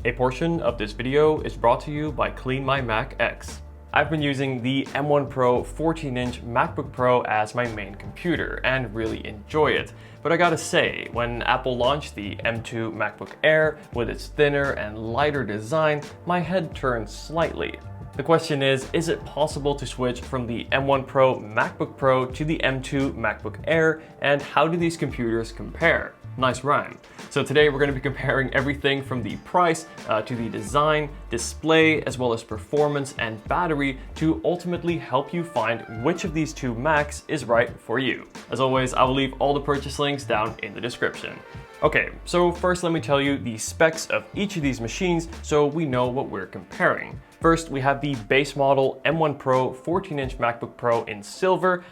A portion of this video is brought to you by Clean My Mac X. I've been using the M1 Pro 14-inch MacBook Pro as my main computer and really enjoy it. But I gotta say, when Apple launched the M2 MacBook Air with its thinner and lighter design, my head turned slightly. The question is it possible to switch from the M1 Pro MacBook Pro to the M2 MacBook Air, and how do these computers compare? Nice rhyme. So today we're going to be comparing everything from the price to the design, display, as well as performance and battery to ultimately help you find which of these two Macs is right for you. As always, I will leave all the purchase links down in the description. Okay, so first let me tell you the specs of each of these machines so we know what we're comparing. First, we have the base model M1 Pro 14-inch MacBook Pro in silver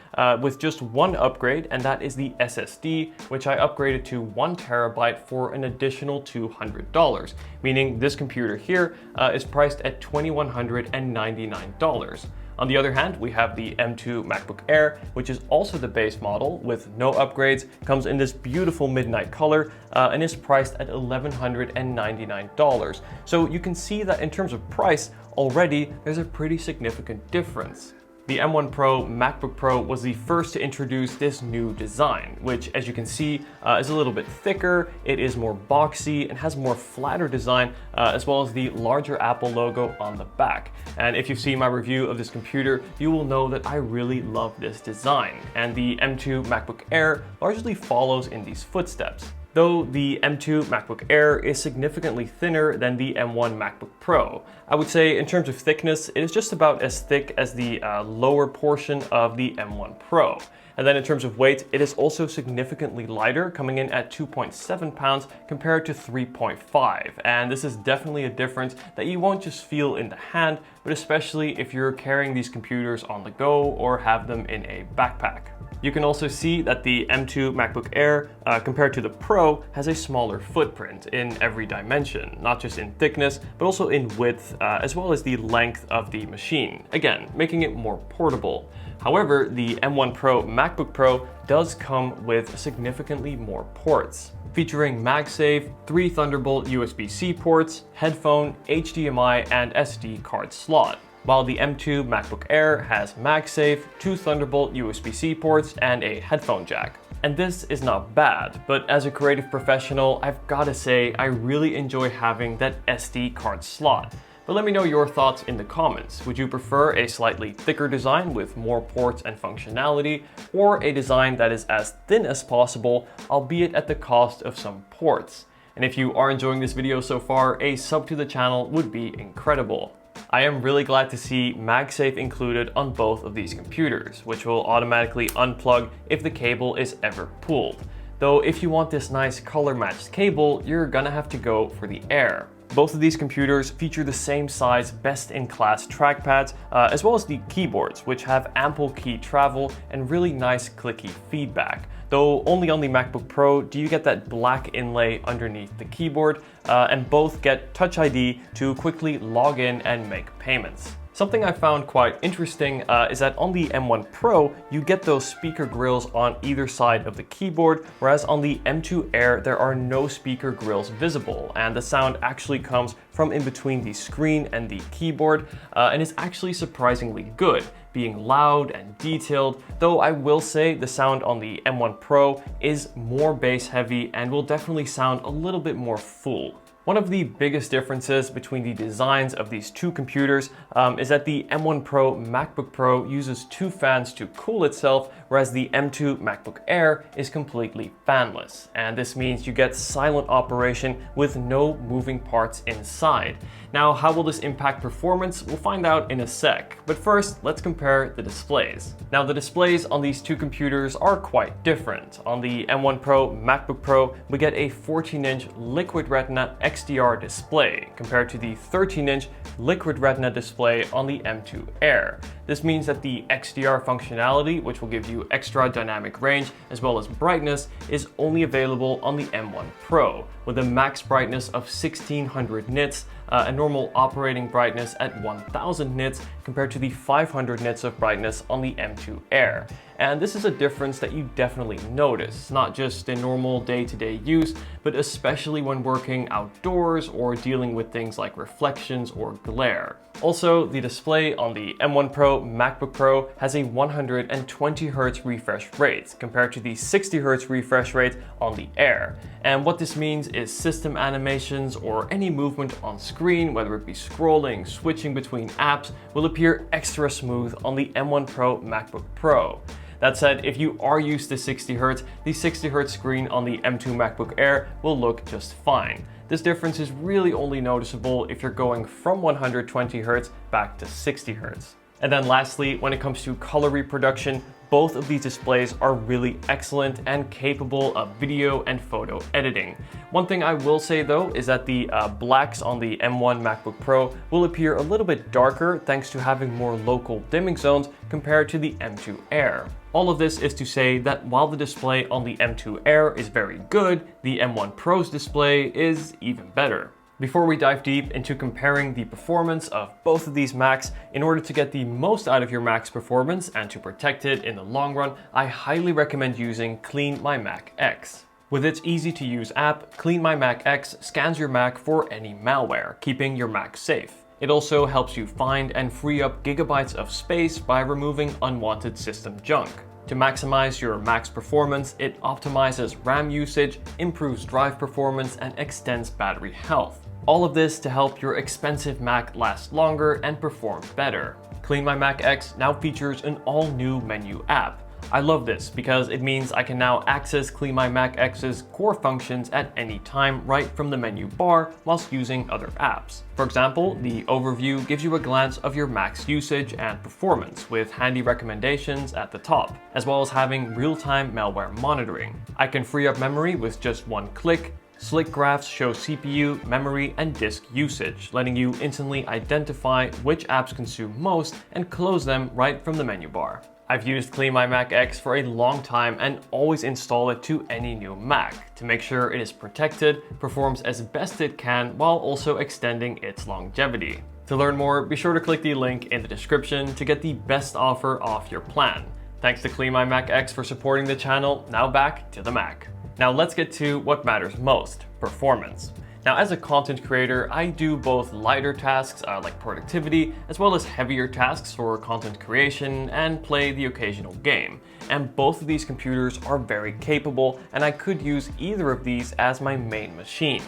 with just one upgrade, and that is the SSD, which I upgraded to 1 terabyte for an additional $200, meaning this computer here is priced at $2,199. On the other hand, we have the M2 MacBook Air, which is also the base model with no upgrades, comes in this beautiful midnight color, and is priced at $1,199. So you can see that in terms of price, already there's a pretty significant difference. The M1 Pro MacBook Pro was the first to introduce this new design, which, as you can see, is a little bit thicker, it is more boxy, and has more flatter design, as well as the larger Apple logo on the back. And if you've seen my review of this computer, you will know that I really love this design, and the M2 MacBook Air largely follows in these footsteps. Though the M2 MacBook Air is significantly thinner than the M1 MacBook Pro. I would say in terms of thickness, it is just about as thick as the lower portion of the M1 Pro. And then in terms of weight, it is also significantly lighter, coming in at 2.7 pounds compared to 3.5. And this is definitely a difference that you won't just feel in the hand, but especially if you're carrying these computers on the go or have them in a backpack. You can also see that the M2 MacBook Air, compared to the Pro, has a smaller footprint in every dimension, not just in thickness, but also in width, as well as the length of the machine, again, making it more portable. However, the M1 Pro MacBook Pro does come with significantly more ports, featuring MagSafe, 3 Thunderbolt USB-C ports, headphone, HDMI, and SD card slot, while the M2 MacBook Air has MagSafe, 2 Thunderbolt USB-C ports, and a headphone jack. And this is not bad, but as a creative professional, I've gotta say I really enjoy having that SD card slot. But let me know your thoughts in the comments. Would you prefer a slightly thicker design with more ports and functionality, or a design that is as thin as possible, albeit at the cost of some ports? And if you are enjoying this video so far, a sub to the channel would be incredible. I am really glad to see MagSafe included on both of these computers, which will automatically unplug if the cable is ever pulled. Though if you want this nice color matched cable, you're gonna have to go for the Air. Both of these computers feature the same size best-in-class trackpads, as well as the keyboards, which have ample key travel and really nice clicky feedback. Though only on the MacBook Pro do you get that black inlay underneath the keyboard, and both get Touch ID to quickly log in and make payments. Something I found quite interesting is that on the M1 Pro, you get those speaker grills on either side of the keyboard, whereas on the M2 Air, there are no speaker grills visible, and the sound actually comes from in between the screen and the keyboard, and is actually surprisingly good, being loud and detailed, though I will say the sound on the M1 Pro is more bass heavy and will definitely sound a little bit more full. One of the biggest differences between the designs of these two computers is that the M1 Pro MacBook Pro uses 2 fans to cool itself, whereas the M2 MacBook Air is completely fanless. And this means you get silent operation with no moving parts inside. Now, how will this impact performance? We'll find out in a sec. But first, let's compare the displays. Now, the displays on these two computers are quite different. On the M1 Pro MacBook Pro, we get a 14-inch Liquid Retina XDR display compared to the 13-inch Liquid Retina display on the M2 Air. This means that the XDR functionality, which will give you extra dynamic range as well as brightness, is only available on the M1 Pro, with a max brightness of 1600 nits, a normal operating brightness at 1000 nits compared to the 500 nits of brightness on the M2 Air. and this is a difference that you definitely notice, not just in normal day-to-day use, but especially when working outdoors or dealing with things like reflections or glare. Also, the display on the M1 Pro MacBook Pro has a 120Hz refresh rate compared to the 60Hz refresh rate on the Air. And what this means is system animations or any movement on screen, whether it be scrolling, switching between apps, will appear extra smooth on the M1 Pro MacBook Pro. That said, if you are used to 60Hz, the 60Hz screen on the M2 MacBook Air will look just fine. This difference is really only noticeable if you're going from 120Hz back to 60Hz. And then lastly, when it comes to color reproduction, both of these displays are really excellent and capable of video and photo editing. One thing I will say though is that the blacks on the M1 MacBook Pro will appear a little bit darker thanks to having more local dimming zones compared to the M2 Air. All of this is to say that while the display on the M2 Air is very good, the M1 Pro's display is even better. Before we dive deep into comparing the performance of both of these Macs, in order to get the most out of your Mac's performance and to protect it in the long run, I highly recommend using Clean My Mac X. With its easy-to-use app, Clean My Mac X scans your Mac for any malware, keeping your Mac safe. It also helps you find and free up gigabytes of space by removing unwanted system junk. To maximize your Mac's performance, it optimizes RAM usage, improves drive performance, and extends battery health. All of this to help your expensive Mac last longer and perform better. Clean My Mac X now features an all-new menu app. I love this because it means I can now access Clean My Mac X's core functions at any time right from the menu bar whilst using other apps. For example, the overview gives you a glance of your Mac's usage and performance with handy recommendations at the top, as well as having real-time malware monitoring. I can free up memory with just one click. Slick graphs show CPU, memory, and disk usage, letting you instantly identify which apps consume most and close them right from the menu bar. I've used Clean My Mac X for a long time and always install it to any new Mac to make sure it is protected, performs as best it can while also extending its longevity. To learn more, be sure to click the link in the description to get the best offer off your plan. Thanks to Clean My Mac X for supporting the channel. Now back to the Mac. Now let's get to what matters most, performance. Now, as a content creator, I do both lighter tasks like productivity, as well as heavier tasks for content creation and play the occasional game. And both of these computers are very capable, and I could use either of these as my main machine.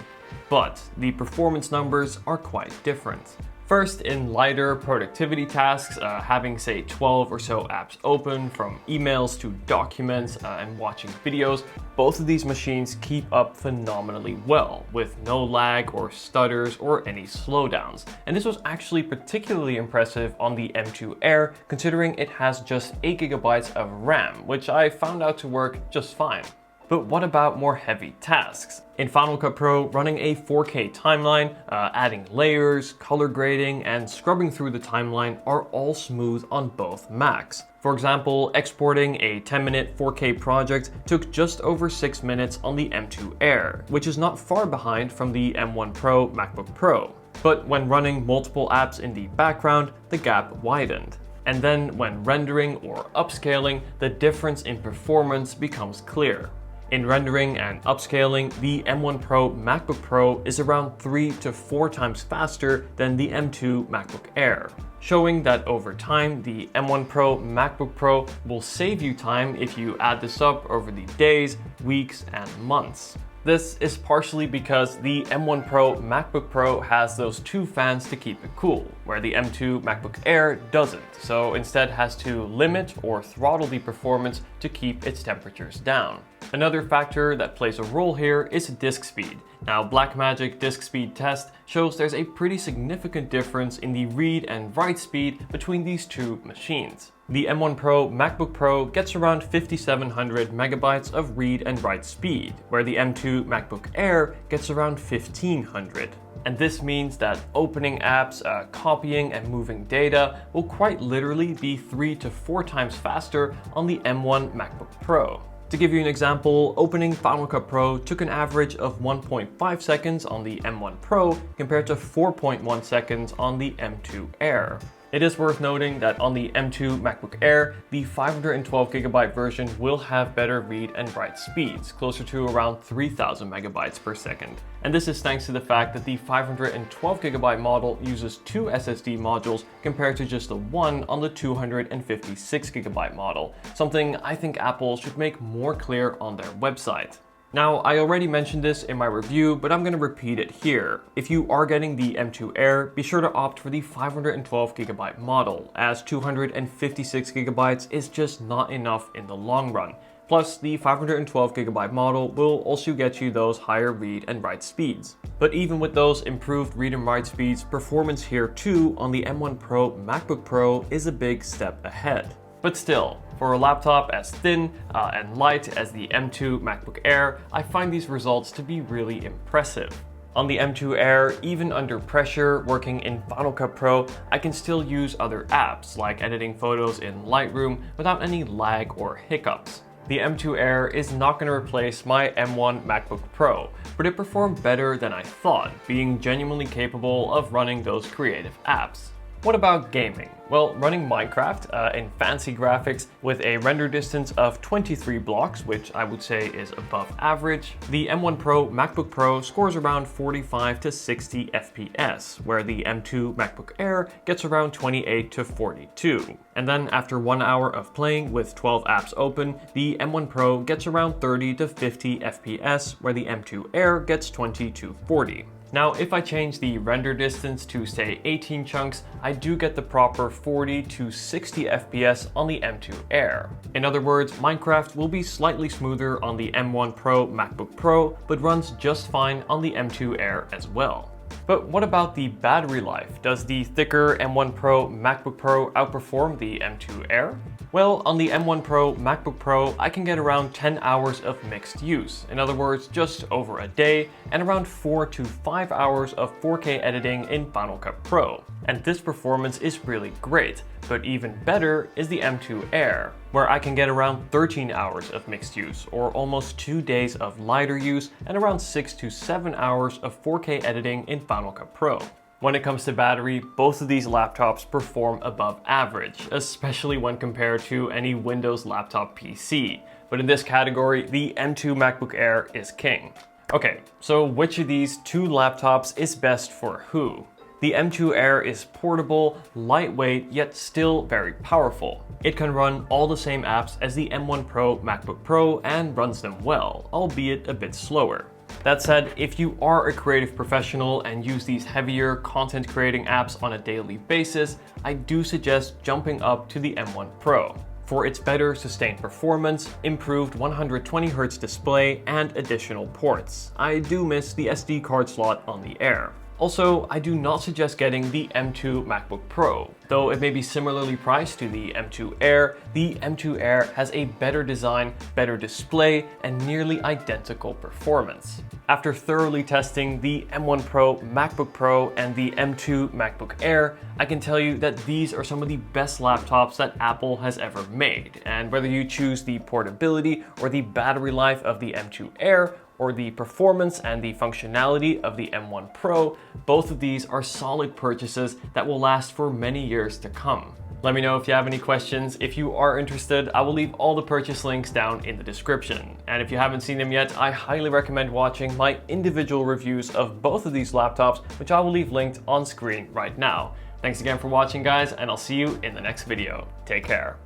But the performance numbers are quite different. First, in lighter productivity tasks, having say 12 or so apps open, from emails to documents and watching videos, both of these machines keep up phenomenally well, with no lag or stutters or any slowdowns. And this was actually particularly impressive on the M2 Air, considering it has just 8 GB of RAM, which I found out to work just fine. But what about more heavy tasks? In Final Cut Pro, running a 4K timeline, adding layers, color grading, and scrubbing through the timeline are all smooth on both Macs. For example, exporting a 10-minute 4K project took just over 6 minutes on the M2 Air, which is not far behind from the M1 Pro MacBook Pro. But when running multiple apps in the background, the gap widened. And then when rendering or upscaling, the difference in performance becomes clear. In rendering and upscaling, the M1 Pro MacBook Pro is around 3 to 4 times faster than the M2 MacBook Air, showing that over time, the M1 Pro MacBook Pro will save you time if you add this up over the days, weeks, and months. This is partially because the M1 Pro MacBook Pro has those 2 fans to keep it cool, where the M2 MacBook Air doesn't, so instead has to limit or throttle the performance to keep its temperatures down. Another factor that plays a role here is disk speed. Now, Blackmagic disk speed test shows there's a pretty significant difference in the read and write speed between these two machines. The M1 Pro MacBook Pro gets around 5,700 megabytes of read and write speed, where the M2 MacBook Air gets around 1,500. And this means that opening apps, copying and moving data will quite literally be 3 to 4 times faster on the M1 MacBook Pro. To give you an example, opening Final Cut Pro took an average of 1.5 seconds on the M1 Pro compared to 4.1 seconds on the M2 Air. It is worth noting that on the M2 MacBook Air, the 512GB version will have better read and write speeds, closer to around 3000 megabytes per second. And this is thanks to the fact that the 512GB model uses 2 SSD modules compared to just the one on the 256GB model, something I think Apple should make more clear on their website. Now, I already mentioned this in my review, but I'm going to repeat it here. If you are getting the M2 Air, be sure to opt for the 512GB model, as 256GB is just not enough in the long run. Plus, the 512GB model will also get you those higher read and write speeds. But even with those improved read and write speeds, performance here too on the M1 Pro MacBook Pro is a big step ahead. But still, for a laptop as thin and light as the M2 MacBook Air, I find these results to be really impressive. On the M2 Air, even under pressure, working in Final Cut Pro, I can still use other apps, like editing photos in Lightroom without any lag or hiccups. The M2 Air is not going to replace my M1 MacBook Pro, but it performed better than I thought, being genuinely capable of running those creative apps. What about gaming? Well, running Minecraft in fancy graphics with a render distance of 23 blocks, which I would say is above average, the M1 Pro MacBook Pro scores around 45 to 60 FPS, where the M2 MacBook Air gets around 28 to 42. And then after 1 hour of playing with 12 apps open, the M1 Pro gets around 30 to 50 FPS, where the M2 Air gets 20 to 40. Now, if I change the render distance to say 18 chunks, I do get the proper 40 to 60 FPS on the M2 Air. In other words, Minecraft will be slightly smoother on the M1 Pro MacBook Pro, but runs just fine on the M2 Air as well. But what about the battery life? Does the thicker M1 Pro MacBook Pro outperform the M2 Air? Well, on the M1 Pro MacBook Pro, I can get around 10 hours of mixed use. In other words, just over a day, and around 4 to 5 hours of 4K editing in Final Cut Pro. And this performance is really great, but even better is the M2 Air, where I can get around 13 hours of mixed use, or almost 2 days of lighter use, and around 6 to 7 hours of 4K editing in Final Cut Pro. When it comes to battery, both of these laptops perform above average, especially when compared to any Windows laptop PC. But in this category, the M2 MacBook Air is king. Okay, so which of these two laptops is best for who? The M2 Air is portable, lightweight, yet still very powerful. It can run all the same apps as the M1 Pro MacBook Pro and runs them well, albeit a bit slower. That said, if you are a creative professional and use these heavier content creating apps on a daily basis, I do suggest jumping up to the M1 Pro for its better sustained performance, improved 120Hz display, and additional ports. I do miss the SD card slot on the Air. Also, I do not suggest getting the M2 MacBook Pro. Though it may be similarly priced to the M2 Air, the M2 Air has a better design, better display, and nearly identical performance. After thoroughly testing the M1 Pro MacBook Pro and the M2 MacBook Air, I can tell you that these are some of the best laptops that Apple has ever made. And whether you choose the portability or the battery life of the M2 Air, or the performance and the functionality of the M1 Pro, both of these are solid purchases that will last for many years to come. Let me know if you have any questions. If you are interested, I will leave all the purchase links down in the description. And if you haven't seen them yet, I highly recommend watching my individual reviews of both of these laptops, which I will leave linked on screen right now. Thanks again for watching, guys, and I'll see you in the next video. Take care.